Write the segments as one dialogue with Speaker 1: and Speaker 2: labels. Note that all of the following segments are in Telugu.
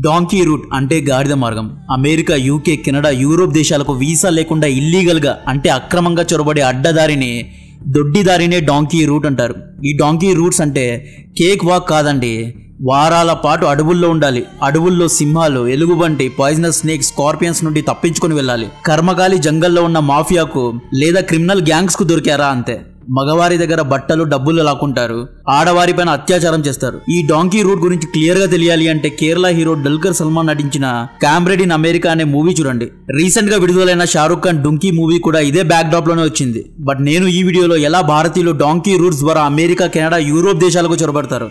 Speaker 1: డాంకీ రూట్ అంటే గాడిద మార్గం. అమెరికా, యూకే, కెనడా, యూరోప్ దేశాలకు వీసా లేకుండా ఇల్లీగల్గా అంటే అక్రమంగా చొరబడే అడ్డదారిని దొడ్డిదారినే డాంకీ రూట్ అంటారు. ఈ డాంకీ రూట్స్ అంటే కేక్ వాక్ కాదండి. వారాల పాటు అడవుల్లో ఉండాలి. అడవుల్లో సింహాలు, ఎలుగుబంటి, పాయిజనస్ స్నేక్స్, స్కార్పియన్స్ నుండి తప్పించుకొని వెళ్ళాలి. కర్మకాలి జంగల్లో ఉన్న మాఫియాకు లేదా క్రిమినల్ గ్యాంగ్స్ కు దొరికారా అంతే. మగవారి దగ్గర బట్టలు, డబ్బులు లాక్కుంటారు. ఆడవారిపైన అత్యాచారం చేస్తారు. ఈ డాంకీ రూట్ గురించి క్లియర్ గా తెలియాలి అంటే కేరళ హీరో దుల్కర్ సల్మాన్ నటించిన కామ్రేడ్ ఇన్ అమెరికా అనే మూవీ చూడండి. రీసెంట్ గా విడుదలైన షారుఖ్ ఖాన్ డుంకీ మూవీ కూడా ఇదే బ్యాక్ డ్రాప్ లోనే వచ్చింది. బట్ నేను ఈ వీడియోలో ఎలా భారతీయులు డాంకీ రూట్స్ ద్వారా అమెరికా, కెనడా, యూరోప్ దేశాలకు చొరబడతారు,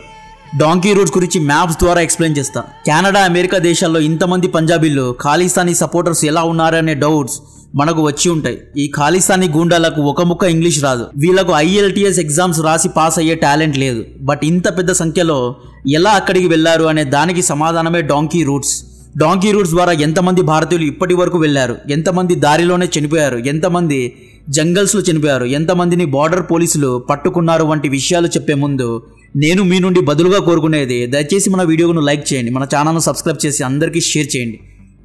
Speaker 1: డాంకీ రూట్స్ గురించి మ్యాప్స్ ద్వారా ఎక్స్ప్లెయిన్ చేస్తా. కెనడా, అమెరికా దేశాల్లో ఇంతమంది పంజాబీలు, ఖాళిస్తానీ సపోర్టర్స్ ఎలా ఉన్నారనే డౌట్స్ మనకు వచ్చి ఉంటాయి. ఈ ఖాళిస్తానీ గూండాలకు ఒక ముక్క ఇంగ్లీష్ రాదు. వీళ్ళకు IELTS ఎగ్జామ్స్ రాసి పాస్ అయ్యే టాలెంట్ లేదు. బట్ ఇంత పెద్ద సంఖ్యలో ఎలా అక్కడికి వెళ్లారు అనే దానికి సమాధానమే డాంకీ రూట్స్. డాంకీ రూట్స్ ద్వారా ఎంతమంది భారతీయులు ఇప్పటి వరకు వెళ్లారు, ఎంతమంది దారిలోనే చనిపోయారు, ఎంతమంది జంగల్స్లో చనిపోయారు, ఎంతమందిని బార్డర్ పోలీసులు పట్టుకున్నారు వంటి విషయాలు చెప్పే ముందు నేను మీ నుండి బదులుగా కోరుకునేది, దయచేసి మన వీడియోను లైక్ చేయండి, మన ఛానల్ను సబ్స్క్రైబ్ చేసి అందరికీ షేర్ చేయండి.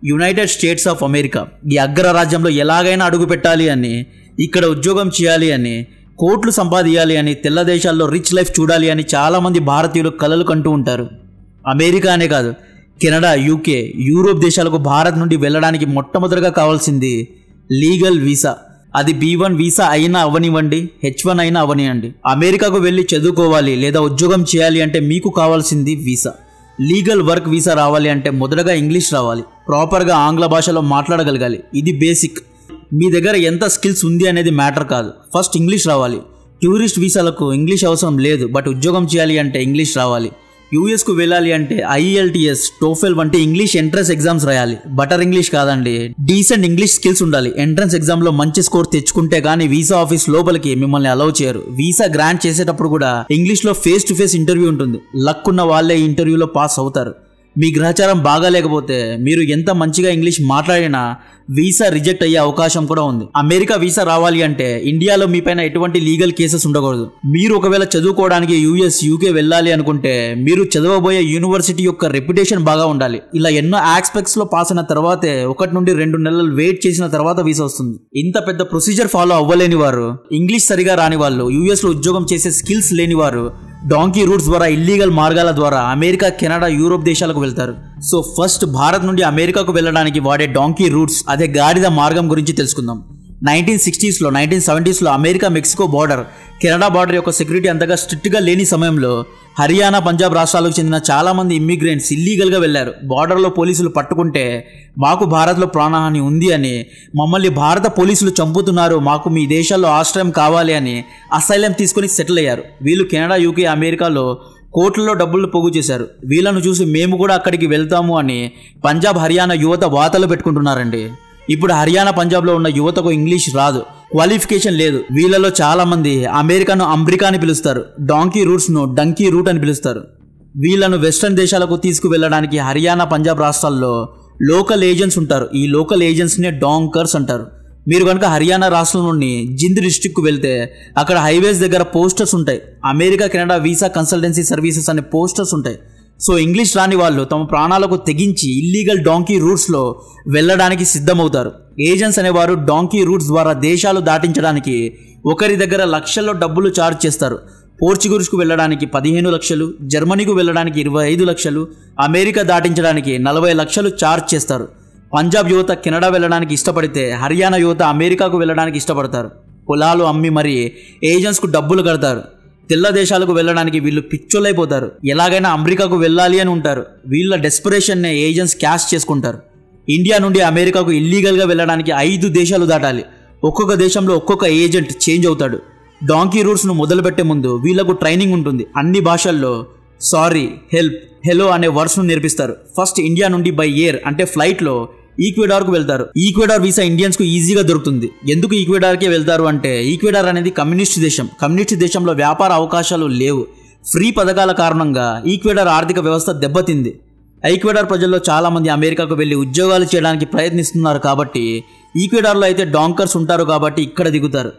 Speaker 1: యునైటెడ్ స్టేట్స్ ఆఫ్ అమెరికా ఈ అగ్రరాజ్యంలో ఎలాగైనా అడుగు పెట్టాలి అని, ఇక్కడ ఉద్యోగం చేయాలి అని, కోట్లు సంపాదించాలి అని, తెల్ల దేశాల్లో రిచ్ లైఫ్ చూడాలి అని చాలామంది భారతీయులు కలలు కంటూ ఉంటారు. అమెరికా అనే కాదు, కెనడా, యూకే, యూరోప్ దేశాలకు భారత్ నుండి వెళ్ళడానికి మొట్టమొదటిగా కావాల్సింది లీగల్ వీసా. అది B1 వీసా అయినా అవనివ్వండి, H1 అయినా అవనివ్వండి. అమెరికాకు వెళ్ళి చదువుకోవాలి లేదా ఉద్యోగం చేయాలి అంటే మీకు కావాల్సింది వీసా. లీగల్ వర్క్ వీసా రావాలి అంటే మొదటగా ఇంగ్లీష్ రావాలి, ప్రాపర్గా ఆంగ్ల భాషలో మాట్లాడగలగాలి. ఇది బేసిక్. మీ దగ్గర ఎంత స్కిల్స్ ఉంది అనేది మ్యాటర్ కాదు, ఫస్ట్ ఇంగ్లీష్ రావాలి. టూరిస్ట్ వీసాలకు ఇంగ్లీష్ అవసరం లేదు, బట్ ఉద్యోగం చేయాలి అంటే ఇంగ్లీష్ రావాలి. యూఎస్కు వెళ్ళాలి అంటే IELTS, TOEFL వంటి ఇంగ్లీష్ ఎంట్రన్స్ ఎగ్జామ్స్ రాయాలి. బటర్ ఇంగ్లీష్ కాదండి, డీసెంట్ ఇంగ్లీష్ స్కిల్స్ ఉండాలి. ఎంట్రన్స్ ఎగ్జామ్లో మంచి స్కోర్ తెచ్చుకుంటే కానీ వీసా ఆఫీస్ లోపలికి మిమ్మల్ని అలౌ చేయరు. వీసా గ్రాంట్ చేసేటప్పుడు కూడా ఇంగ్లీష్లో ఫేస్ టు ఫేస్ ఇంటర్వ్యూ ఉంటుంది. లక్ ఉన్న వాళ్ళే ఇంటర్వ్యూలో పాస్ అవుతారు. మీ గ్రహచారం బాగా లేకపోతే మీరు ఎంత మంచిగా ఇంగ్లీష్ మాట్లాడినా వీసా రిజెక్ట్ అయ్యే అవకాశం కూడా ఉంది. అమెరికా వీసా రావాలి అంటే ఇండియాలో మీ పైన ఎటువంటి లీగల్ కేసెస్ ఉండకూడదు. మీరు ఒకవేళ చదువుకోవడానికి US, UK వెళ్ళాలి అనుకుంటే మీరు చదవబోయే యూనివర్సిటీ యొక్క రెప్యుటేషన్ బాగా ఉండాలి. ఇలా ఎన్నో ఆస్పెక్ట్స్ లో పాస్ అయిన తర్వాతే 1 నుండి 2 నెలలు వెయిట్ చేసిన తర్వాత వీసా వస్తుంది. ఇంత పెద్ద ప్రొసీజర్ ఫాలో అవ్వలేని వారు, ఇంగ్లీష్ సరిగా రాని వాళ్ళు, US లో ఉద్యోగం చేసే స్కిల్స్ లేని వారు డాంకీ రూట్స్ ద్వారా ఇల్లీగల్ మార్గాల ద్వారా అమెరికా, కెనడా, యూరోప్ దేశాలకు వెళ్తారు. సో ఫస్ట్ భారత్ నుండి అమెరికాకు వెళ్ళడానికి వాడే డాంకీ రూట్స్, అదే గాడిద మార్గం గురించి తెలుసుకుందాం. 1960s లో 1970s లో America Mexico border, Canada border యొక్క సెక్యూరిటీ అంతగా స్ట్రిక్ట్గా లేని సమయంలో హర్యానా, పంజాబ్ రాష్ట్రాలకు చెందిన చాలామంది ఇమ్మిగ్రెంట్స్ ఇల్లీగల్గా వెళ్లారు. బార్డర్లో పోలీసులు పట్టుకుంటే మాకు భారత్లో ప్రాణహాని ఉంది అని, మమ్మల్ని భారత పోలీసులు చంపుతున్నారు, మాకు మీ దేశాల్లో ఆశ్రయం కావాలి అని అసైలం తీసుకుని సెటిల్ అయ్యారు. వీళ్ళు కెనడా, UK, అమెరికాలో కోట్లలో డబ్బులు పోగు చేశారు. వీళ్ళను చూసి మేము కూడా అక్కడికి వెళ్తాము అని పంజాబ్, హర్యానా యువత వాతలు పెట్టుకుంటున్నారండి. ఇప్పుడు హర్యానా, పంజాబ్లో ఉన్న యువతకు ఇంగ్లీష్ రాదు, క్వాలిఫికేషన్ లేదు. వీళ్ళలో చాలా మంది అమెరికాను అమ్రికా అని పిలుస్తారు, డాంకీ రూట్స్ను డంకీ రూట్ అని పిలుస్తారు. వీళ్ళను వెస్ట్రన్ దేశాలకు తీసుకువెళ్ళడానికి హర్యానా, పంజాబ్ రాష్ట్రాల్లో లోకల్ ఏజెంట్స్ ఉంటారు. ఈ లోకల్ ఏజెంట్స్నే డాంకర్స్ అంటారు. మీరు కనుక హర్యానా రాష్ట్రం నుండి జింద్ డిస్ట్రిక్ట్కు వెళ్తే అక్కడ హైవేస్ దగ్గర పోస్టర్స్ ఉంటాయి, America, Canada visa consultancy services అనే పోస్టర్స్ ఉంటాయి. సో ఇంగ్లీష్ రాని వాళ్ళు తమ ప్రాణాలకు తెగించి ఇల్లీగల్ డాంకీ రూట్స్లో వెళ్ళడానికి సిద్ధమవుతారు. ఏజెంట్స్ అనేవారు డాంకీ రూట్స్ ద్వారా దేశాలు దాటించడానికి ఒకరి దగ్గర లక్షల్లో డబ్బులు ఛార్జ్ చేస్తారు. పోర్చుగల్స్కు వెళ్ళడానికి 15 లక్షలు, జర్మనీకు వెళ్ళడానికి 25 లక్షలు, అమెరికా దాటించడానికి 40 లక్షలు ఛార్జ్ చేస్తారు. పంజాబ్ యువత కెనడా వెళ్ళడానికి ఇష్టపడితే హర్యానా యువత అమెరికాకు వెళ్ళడానికి ఇష్టపడతారు. పొలాలు అమ్మి మరీ ఏజెంట్స్కు డబ్బులు కడతారు. తెల్ల దేశాలకు వెళ్ళడానికి వీళ్ళు పిచ్చోళ్ళైపోతారు. ఎలాగైనా అమెరికాకు వెళ్ళాలి అని ఉంటారు. వీళ్ళ డెస్పరేషన్నే ఏజెంట్స్ క్యాష్ చేసుకుంటారు. ఇండియా నుండి అమెరికాకు ఇల్లీగల్గా వెళ్ళడానికి 5 దేశాలు దాటాలి. ఒక్కొక్క దేశంలో ఒక్కొక్క ఏజెంట్ చేంజ్ అవుతాడు. డాంకీ రూట్స్ను మొదలుపెట్టే ముందు వీళ్ళకు ట్రైనింగ్ ఉంటుంది. అన్ని భాషల్లో సారీ, హెల్ప్, హెలో అనే వర్డ్స్ను నేర్పిస్తారు. ఫస్ట్ ఇండియా నుండి బై ఎయిర్ అంటే ఫ్లైట్లో ఈక్వెడార్కు వెళ్తారు. ఈక్వెడార్ వీసా ఇండియన్స్కు ఈజీగా దొరుకుతుంది. ఎందుకు ఈక్వెడార్కే వెళ్తారు అంటే ఈక్వెడార్ అనేది కమ్యూనిస్ట్ దేశం. కమ్యూనిస్ట్ దేశంలో వ్యాపార అవకాశాలు లేవు. ఫ్రీ పథకాల కారణంగా ఈక్వెడార్ ఆర్థిక వ్యవస్థ దెబ్బతింది. ఈక్వెడార్ ప్రజల్లో చాలామంది అమెరికాకు వెళ్ళి ఉద్యోగాలు చేయడానికి ప్రయత్నిస్తున్నారు కాబట్టి ఈక్వెడార్లో అయితే డాంకర్స్ ఉంటారు కాబట్టి ఇక్కడ దిగుతారు.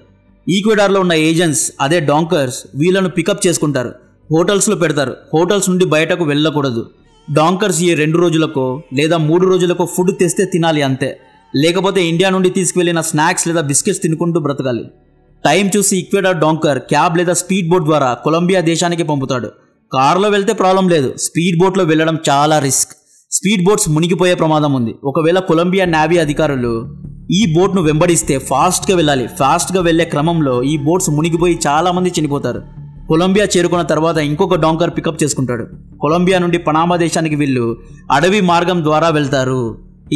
Speaker 1: ఈక్వెడార్లో ఉన్న ఏజెంట్స్ అదే డాంకర్స్ వీళ్ళను పికప్ చేసుకుంటారు. హోటల్స్లో పెడతారు. హోటల్స్ నుండి బయటకు వెళ్ళకూడదు. డాంకర్స్ ఈ 2 రోజులకో లేదా 3 రోజులకో ఫుడ్ తెస్తే తినాలి అంతే, లేకపోతే ఇండియా నుండి తీసుకువెళ్ళిన స్నాక్స్ లేదా బిస్కెట్స్ తినుకుంటూ బ్రతకాలి. టైం చూసి ఈక్వెడార్ డాంకర్ క్యాబ్ లేదా స్పీడ్ బోట్ ద్వారా కొలంబియా దేశానికి పంపుతాడు. కారులో వెళ్తే ప్రాబ్లం లేదు, స్పీడ్ బోట్లో వెళ్ళడం చాలా రిస్క్. స్పీడ్ బోట్స్ మునిగిపోయే ప్రమాదం ఉంది. ఒకవేళ కొలంబియా నేవీ అధికారులు ఈ బోట్ను వెంబడిస్తే ఫాస్ట్గా వెళ్ళాలి. ఫాస్ట్గా వెళ్లే క్రమంలో ఈ బోట్స్ మునిగిపోయి చాలా మంది చనిపోతారు. కొలంబియా చేరుకున్న తర్వాత ఇంకొక డాంకర్ పికప్ చేసుకుంటాడు. కొలంబియా నుండి పనామా దేశానికి వీళ్ళు అడవి మార్గం ద్వారా వెళ్తారు.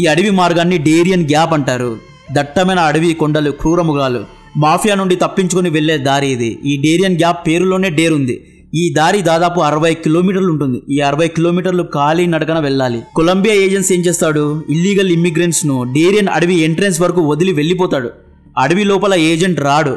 Speaker 1: ఈ అడవి మార్గాన్ని డేరియన్ గ్యాప్ అంటారు. దట్టమైన అడవి, కొండలు, క్రూర మృగాలు, మాఫియా నుండి తప్పించుకుని వెళ్లే దారి ఇది. ఈ డేరియన్ గ్యాప్ పేరులోనే డేర్ ఉంది. ఈ దారి దాదాపు 60 కిలోమీటర్లు ఉంటుంది. ఈ 60 కిలోమీటర్లు ఖాళీ నడకన వెళ్ళాలి. కొలంబియా ఏజెన్సీ ఏం చేస్తాడు, ఇల్లీగల్ ఇమ్మిగ్రెంట్స్ ను డేరియన్ అడవి ఎంట్రెన్స్ వరకు వదిలి వెళ్ళిపోతాడు. అడవి లోపల ఏజెంట్ రాడు.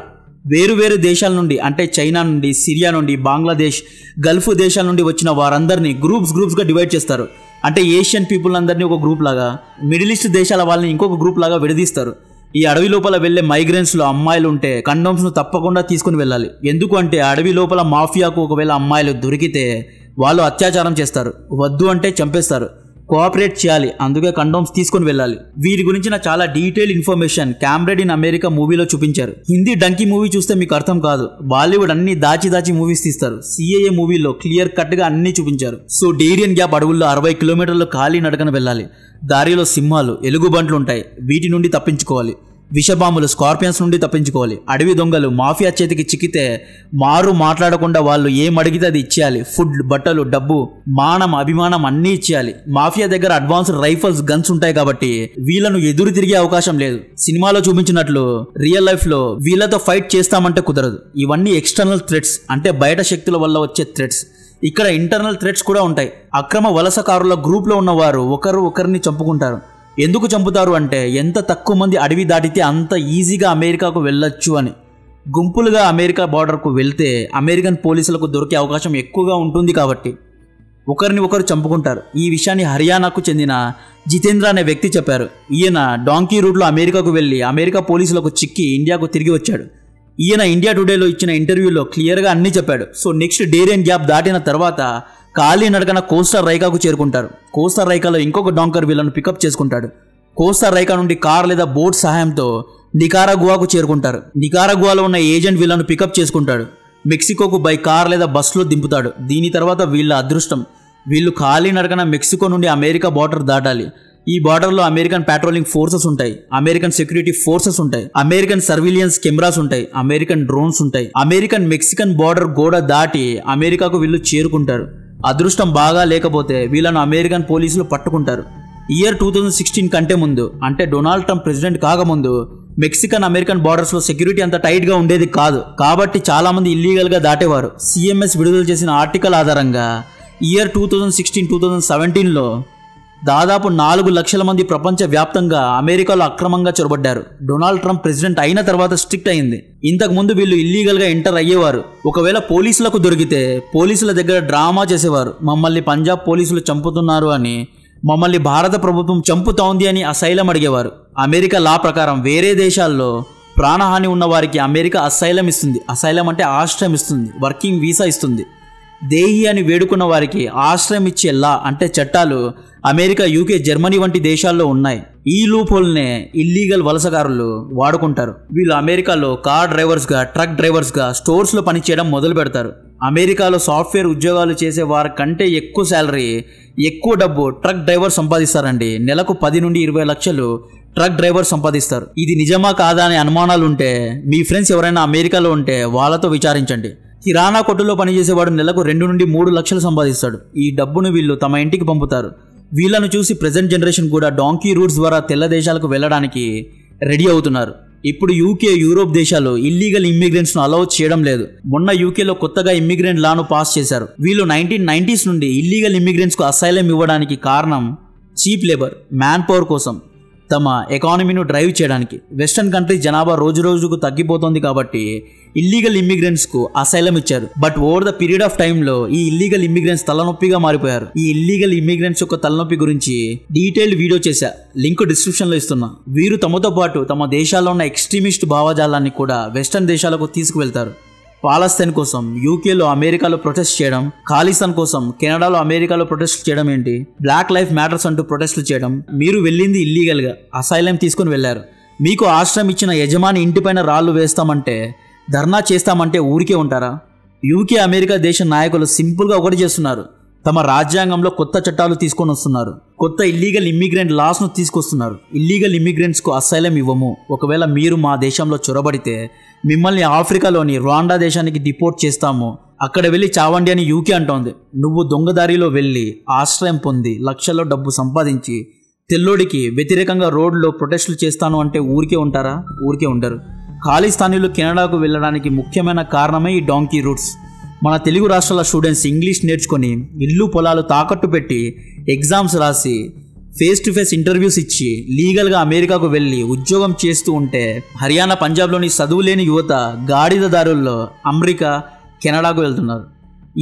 Speaker 1: వేరు దేశాల నుండి, అంటే చైనా నుండి, సిరియా నుండి, బంగ్లాదేశ్, గల్ఫ్ దేశాల నుండి వచ్చిన వారందరినీ గ్రూప్స్గా డివైడ్ చేస్తారు. అంటే ఏషియన్ పీపుల్ అందరినీ ఒక గ్రూప్ లాగా, మిడిల్ ఈస్ట్ దేశాల వాళ్ళని ఇంకొక గ్రూప్ లాగా విడదీస్తారు. ఈ అడవి లోపల వెళ్లే మైగ్రెంట్స్లో అమ్మాయిలు ఉంటే కండోమ్స్ను తప్పకుండా తీసుకుని వెళ్ళాలి. ఎందుకు అంటే అడవి లోపల మాఫియాకు ఒకవేళ అమ్మాయిలు దొరికితే వాళ్ళు అత్యాచారం చేస్తారు, వద్దు అంటే చంపేస్తారు. కోఆపరేట్ చేయాలి, అందుకే కండోమ్స్ తీసుకుని వెళ్ళాలి. వీరి గురించిన చాలా డీటెయిల్ ఇన్ఫర్మేషన్ క్యామ్రెడ్ ఇన్ అమెరికా మూవీలో చూపించారు. హిందీ డంకీ మూవీ చూస్తే మీకు అర్థం కాదు. బాలీవుడ్ అన్ని దాచి మూవీస్ తీస్తారు. సిఏఏ మూవీలో క్లియర్ కట్గా అన్ని చూపించారు. సో డేరియన్ గ్యాప్ అడవుల్లో 60 కిలోమీటర్లు ఖాళీ నడకన వెళ్ళాలి. దారిలో సింహాలు, ఎలుగుబంట్లు ఉంటాయి, వీటి నుండి తప్పించుకోవాలి. విషబాంబులు, స్కార్పియన్స్ నుండి తప్పించుకోవాలి. అడవి దొంగలు మాఫియా చేతికి చిక్కితే మాట్లాడకుండా వాళ్ళు ఏం అడిగితే అది ఇచ్చేయాలి. ఫుడ్, బట్టలు, డబ్బు, మానం, అభిమానం అన్నీ ఇచ్చేయాలి. మాఫియా దగ్గర అడ్వాన్స్డ్ రైఫల్స్, గన్స్ ఉంటాయి కాబట్టి వీళ్ళను ఎదురు తిరిగే అవకాశం లేదు. సినిమాలో చూపించినట్లు రియల్ లైఫ్ లో వీళ్ళతో ఫైట్ చేస్తామంటే కుదరదు. ఇవన్నీ ఎక్స్టర్నల్ థ్రెట్స్, అంటే బయట శక్తుల వల్ల వచ్చే థ్రెట్స్. ఇక్కడ ఇంటర్నల్ థ్రెట్స్ కూడా ఉంటాయి. అక్రమ వలసకారుల గ్రూప్లో ఉన్నవారు ఒకరిని చంపుకుంటారు. ఎందుకు చంపుతారు అంటే ఎంత తక్కువ మంది అడవి దాటితే అంత ఈజీగా అమెరికాకు వెళ్ళొచ్చు అని. గుంపులుగా అమెరికా బార్డర్కు వెళ్తే అమెరికన్ పోలీసులకు దొరికే అవకాశం ఎక్కువగా ఉంటుంది కాబట్టి ఒకరిని ఒకరు చంపుకుంటారు. ఈ విషయాన్ని హర్యానాకు చెందిన జితేంద్ర అనే వ్యక్తి చెప్పారు. ఈయన డాంకీ రూట్లో అమెరికాకు వెళ్ళి అమెరికా పోలీసులకు చిక్కి ఇండియాకు తిరిగి వచ్చాడు. ఈయన ఇండియా టుడేలో ఇచ్చిన ఇంటర్వ్యూలో క్లియర్గా అన్నీ చెప్పాడు. సో నెక్స్ట్ డేరియన్ గ్యాప్ దాటిన తర్వాత ఖాళీ నడకన కోస్టా రైకాకు చేరుకుంటారు. కోస్టా రైకాలో ఇంకొక డాంకర్ వీళ్ళను పికప్ చేసుకుంటాడు. కోస్టా రైకా నుండి కార్ లేదా బోట్ సహాయంతో నికారాగువాకు చేరుకుంటారు. నికారాగువాలో ఉన్న ఏజెంట్ వీళ్ళను పికప్ చేసుకుంటాడు. మెక్సికోకు బై కార్ లేదా బస్సులో దింపుతాడు. దీని తర్వాత వీళ్ళ అదృష్టం, వీళ్ళు ఖాళీ నడకన మెక్సికో నుండి అమెరికా బార్డర్ దాటాలి. ఈ బార్డర్లో అమెరికన్ పెట్రోలింగ్ ఫోర్సెస్ ఉంటాయి, అమెరికన్ సెక్యూరిటీ ఫోర్సెస్ ఉంటాయి, అమెరికన్ సర్విలియన్స్ కెమెరాస్ ఉంటాయి, అమెరికన్ డ్రోన్స్ ఉంటాయి. అమెరికన్ మెక్సికన్ బార్డర్ గోడ దాటి అమెరికాకు వీళ్ళు చేరుకుంటారు. అదృష్టం బాగా లేకపోతే వీళ్ళను అమెరికన్ పోలీసులు పట్టుకుంటారు. ఇయర్ 2016 కంటే ముందు, అంటే డొనాల్డ్ ట్రంప్ ప్రెసిడెంట్ కాకముందు మెక్సికన్ అమెరికన్ బార్డర్స్లో సెక్యూరిటీ అంత టైట్గా ఉండేది కాదు. కాబట్టి చాలామంది ఇల్లీగల్గా దాటేవారు. సిఎంఎస్ విడుదల చేసిన ఆర్టికల్ ఆధారంగా ఇయర్ 2016-2017లో దాదాపు 4 లక్షల మంది ప్రపంచవ్యాప్తంగా అమెరికాలో అక్రమంగా చొరబడ్డారు. డొనాల్డ్ ట్రంప్ ప్రెసిడెంట్ అయిన తర్వాత స్ట్రిక్ట్ అయింది. ఇంతకు ముందు వీళ్ళు ఇల్లీగల్గా ఎంటర్ అయ్యేవారు. ఒకవేళ పోలీసులకు దొరికితే పోలీసుల దగ్గర డ్రామా చేసేవారు. మమ్మల్ని పంజాబ్ పోలీసులు చంపుతున్నారు అని, మమ్మల్ని భారత ప్రభుత్వం చంపుతోంది అని అసైలం అడిగేవారు. అమెరికా లా ప్రకారం వేరే దేశాల్లో ప్రాణహాని ఉన్న వారికి అమెరికా అసైలం ఇస్తుంది. అసైలం అంటే ఆశ్రయం ఇస్తుంది, వర్కింగ్ వీసా ఇస్తుంది. దేహి అని వేడుకున్న వారికి ఆశ్రయం ఇచ్చే లా, అంటే చట్టాలు అమెరికా, యూకే, జర్మనీ వంటి దేశాల్లో ఉన్నాయి. ఈ లూప్హోల్నే ఇల్లీగల్ వలసకారులు వాడుకుంటారు. వీళ్ళు అమెరికాలో కార్ డ్రైవర్స్గా, ట్రక్ డ్రైవర్స్గా, స్టోర్స్లో పనిచేయడం మొదలు పెడతారు. అమెరికాలో సాఫ్ట్వేర్ ఉద్యోగాలు చేసే వారి కంటే ఎక్కువ శాలరీ, ఎక్కువ డబ్బు ట్రక్ డ్రైవర్ సంపాదిస్తారండి. నెలకు 10 నుండి 20 లక్షలు ట్రక్ డ్రైవర్ సంపాదిస్తారు. ఇది నిజమా కాదా అనే అనుమానాలు ఉంటే మీ ఫ్రెండ్స్ ఎవరైనా అమెరికాలో ఉంటే వాళ్ళతో విచారించండి. కిరాణా కొట్టులో పనిచేసేవాడు నెలకు 2 నుండి 3 లక్షలు సంపాదిస్తాడు. ఈ డబ్బును వీళ్ళు తమ ఇంటికి పంపుతారు. వీళ్ళను చూసి ప్రెజెంట్ జనరేషన్ కూడా డాంకీ రూట్స్ ద్వారా తెల్ల దేశాలకు వెళ్ళడానికి రెడీ అవుతున్నారు. ఇప్పుడు యూకే, యూరోప్ దేశాలు ఇల్లీగల్ ఇమ్మిగ్రెంట్స్ను అలౌ చేయడం లేదు. మొన్న యూకేలో కొత్తగా ఇమ్మిగ్రెంట్ లాను పాస్ చేశారు. వీళ్ళు 1990s నుండి ఇల్లీగల్ ఇమ్మిగ్రెంట్స్కు అసైలం ఇవ్వడానికి కారణం చీప్ లేబర్, మ్యాన్ పవర్ కోసం, తమ ఎకానమీను డ్రైవ్ చేయడానికి. వెస్టర్న్ కంట్రీస్ జనాభా రోజుకు తగ్గిపోతుంది కాబట్టి ఇల్లీగల్ ఇమ్మిగ్రెంట్స్కు అసైలం ఇచ్చారు. But over the period of టైంలో ఈ ఇల్లీగల్ ఇమ్మిగ్రెంట్స్ తలనొప్పిగా మారిపోయారు. ఈ ఇల్లీగల్ ఇమ్మిగ్రెంట్స్ యొక్క తలనొప్పి గురించి డీటెయిల్డ్ వీడియో చేశా, లింక్ డిస్క్రిప్షన్లో ఇస్తున్నా. వీరు తమతో పాటు తమ దేశాల్లో ఉన్న ఎక్స్ట్రీమిస్ట్ భావజాలాన్ని కూడా వెస్టర్న్ దేశాలకు తీసుకువెళ్తారు. పాలస్తీన్ కోసం యూకేలో అమెరికాలో ప్రొటెస్ట్ చేయడం, ఖాళిస్తాన్ కోసం కెనడాలో అమెరికాలో ప్రొటెస్ట్ చేయడం ఏంటి, బ్లాక్ లైఫ్ మ్యాటర్స్ అంటూ ప్రొటెస్టులు చేయడం. మీరు వెళ్ళింది ఇల్లీగల్గా, అసైలం తీసుకుని వెళ్ళారు. మీకు ఆశ్రయం ఇచ్చిన యజమాని ఇంటిపైన రాళ్ళు వేస్తామంటే, ధర్నా చేస్తామంటే ఊరికే ఉంటారా? యూకే అమెరికా దేశ నాయకులు సింపుల్గా ఒకటి చేస్తున్నారు. తమ రాజ్యాంగంలో కొత్త చట్టాలు తీసుకొని వస్తున్నారు. కొత్త ఇల్లీగల్ ఇమ్మిగ్రెంట్ లాస్ను తీసుకొస్తున్నారు. ఇల్లీగల్ ఇమ్మిగ్రెంట్స్కు అసైలం ఇవ్వము. ఒకవేళ మీరు మా దేశంలో చొరబడితే మిమ్మల్ని ఆఫ్రికాలోని రువాండా దేశానికి డిపోర్ట్ చేస్తాము, అక్కడ వెళ్ళి చావండి అని యూకే అంటోంది. నువ్వు దొంగదారిలో వెళ్ళి ఆశ్రయం పొంది లక్షల్లో డబ్బు సంపాదించి తెల్లోడికి వ్యతిరేకంగా రోడ్లో ప్రొటెస్టులు చేస్తాను అంటే ఊరికే ఉంటారా? ఊరికే ఉండరు. ఖాళిస్తానీలు కెనడాకు వెళ్ళడానికి ముఖ్యమైన కారణమే ఈ డాంకీ రూట్స్. మన తెలుగు రాష్ట్రాల స్టూడెంట్స్ ఇంగ్లీష్ నేర్చుకొని ఇల్లు పొలాలు తాకట్టు పెట్టి ఎగ్జామ్స్ రాసి ఫేస్ టు ఫేస్ ఇంటర్వ్యూస్ ఇచ్చి లీగల్గా అమెరికాకు వెళ్ళి ఉద్యోగం చేస్తూ ఉంటే హర్యానా పంజాబ్లోని చదువులేని యువత గాడిద దారుల్లో అమెరికా కెనడాకు వెళ్తున్నారు.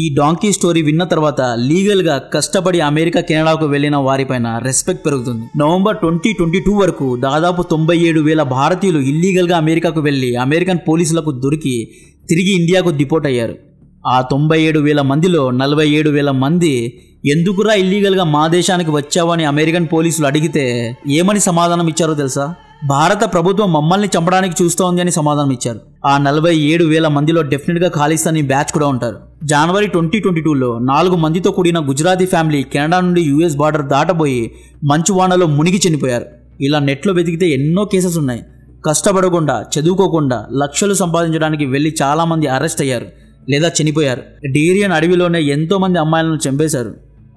Speaker 1: ఈ డాంకీ స్టోరీ విన్న తర్వాత లీగల్గా కష్టపడి అమెరికా కెనడాకు వెళ్ళిన వారిపైన రెస్పెక్ట్ పెరుగుతుంది. నవంబర్ 2022 వరకు దాదాపు 97,000 భారతీయులు ఇల్లీగల్గా అమెరికాకు వెళ్ళి అమెరికన్ పోలీసులకు దొరికి తిరిగి ఇండియాకు డిపోర్ట్ అయ్యారు. ఆ 97,000 మందిలో 47,000 మంది ఎందుకురా ఇల్లీగల్గా మా దేశానికి వచ్చావని అమెరికన్ పోలీసులు అడిగితే ఏమని సమాధానం ఇచ్చారో తెలుసా? భారత ప్రభుత్వం మమ్మల్ని చంపడానికి చూస్తోంది అని సమాధానం ఇచ్చారు. ఆ 47,000 మందిలో డెఫినెట్గా ఖాళిస్తానీ బ్యాచ్ కూడా ఉంటారు. జనవరి 2022లో 4 మందితో కూడిన గుజరాతీ ఫ్యామిలీ కెనడా నుండి యుఎస్ బార్డర్ దాటబోయి మంచువానలో మునిగి చనిపోయారు. ఇలా నెట్లో వెతికితే ఎన్నో కేసెస్ ఉన్నాయి. కష్టపడకుండా చదువుకోకుండా లక్షలు సంపాదించడానికి వెళ్ళి చాలామంది అరెస్ట్ అయ్యారు లేదా చనిపోయారు. డేరియన్ అడవిలోనే ఎంతో మంది అమ్మాయిలను చంపేశారు,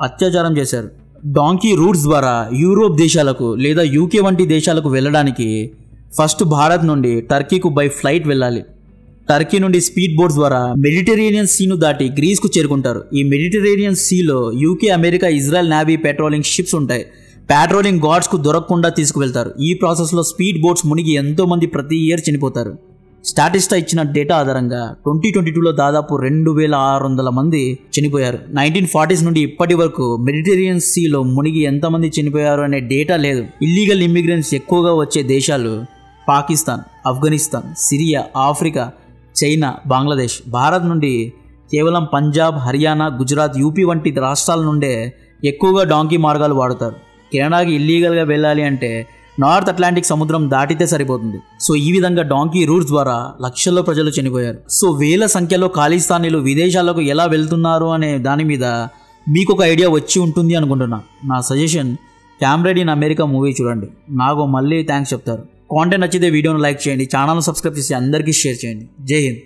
Speaker 1: అత్యాచారం చేశారు. డాంకీ రూట్స్ ద్వారా యూరోప్ దేశాలకు లేదా యూకే వంటి దేశాలకు వెళ్ళడానికి ఫస్ట్ భారత్ నుండి టర్కీకు బై ఫ్లైట్ వెళ్ళాలి. టర్కీ నుండి స్పీడ్ బోట్స్ ద్వారా మెడిటరేనియన్ సీను దాటి గ్రీస్కు చేరుకుంటారు. ఈ మెడిటరేనియన్ సీలో UK America Israel navy patrolling ships ఉంటాయి. పెట్రోలింగ్ గార్డ్స్కు దొరకకుండా తీసుకువెళ్తారు. ఈ ప్రాసెస్లో స్పీడ్ బోట్స్ మునిగి ఎంతో మంది ప్రతి ఇయర్ చనిపోతారు. స్టాటిస్టా ఇచ్చిన డేటా ఆధారంగా 2022లో దాదాపు 2,600 మంది చనిపోయారు. 1940s నుండి ఇప్పటి వరకు మెడిటరేనియన్ సీలో మునిగి ఎంతమంది చనిపోయారు అనే డేటా లేదు. ఇల్లీగల్ ఇమ్మిగ్రెంట్స్ ఎక్కువగా వచ్చే దేశాలు Pakistan, Afghanistan, Syria, Africa, China, Bangladesh. Bharat నుండి కేవలం పంజాబ్, హర్యానా, గుజరాత్, యూపీ వంటి రాష్ట్రాల నుండే ఎక్కువగా డాంకీ మార్గాలు వాడతారు. కెనడాకి ఇల్లీగల్గా వెళ్ళాలి అంటే నార్త్ అట్లాంటిక్ సముద్రం దాటితే సరిపోతుంది. సో ఈ విధంగా డాంకీ రూట్స్ ద్వారా లక్షల్లో ప్రజలు చనిపోయారు. సో వేల సంఖ్యలో ఖాళిస్తానీలు విదేశాలకు ఎలా వెళ్తున్నారు అనే దాని మీద మీకు ఒక ఐడియా వచ్చి ఉంటుంది అనుకుంటున్నా. నా సజెషన్ క్యామ్ రేడ్ ఇన్ అమెరికా మూవీ చూడండి. నాకు మళ్ళీ థ్యాంక్స్ చెప్తారు. కాంటెంట్ నచ్చితే వీడియోను లైక్ చేయండి, ఛానల్ను సబ్స్క్రైబ్ చేసి అందరికీ షేర్ చేయండి. జై హింద్.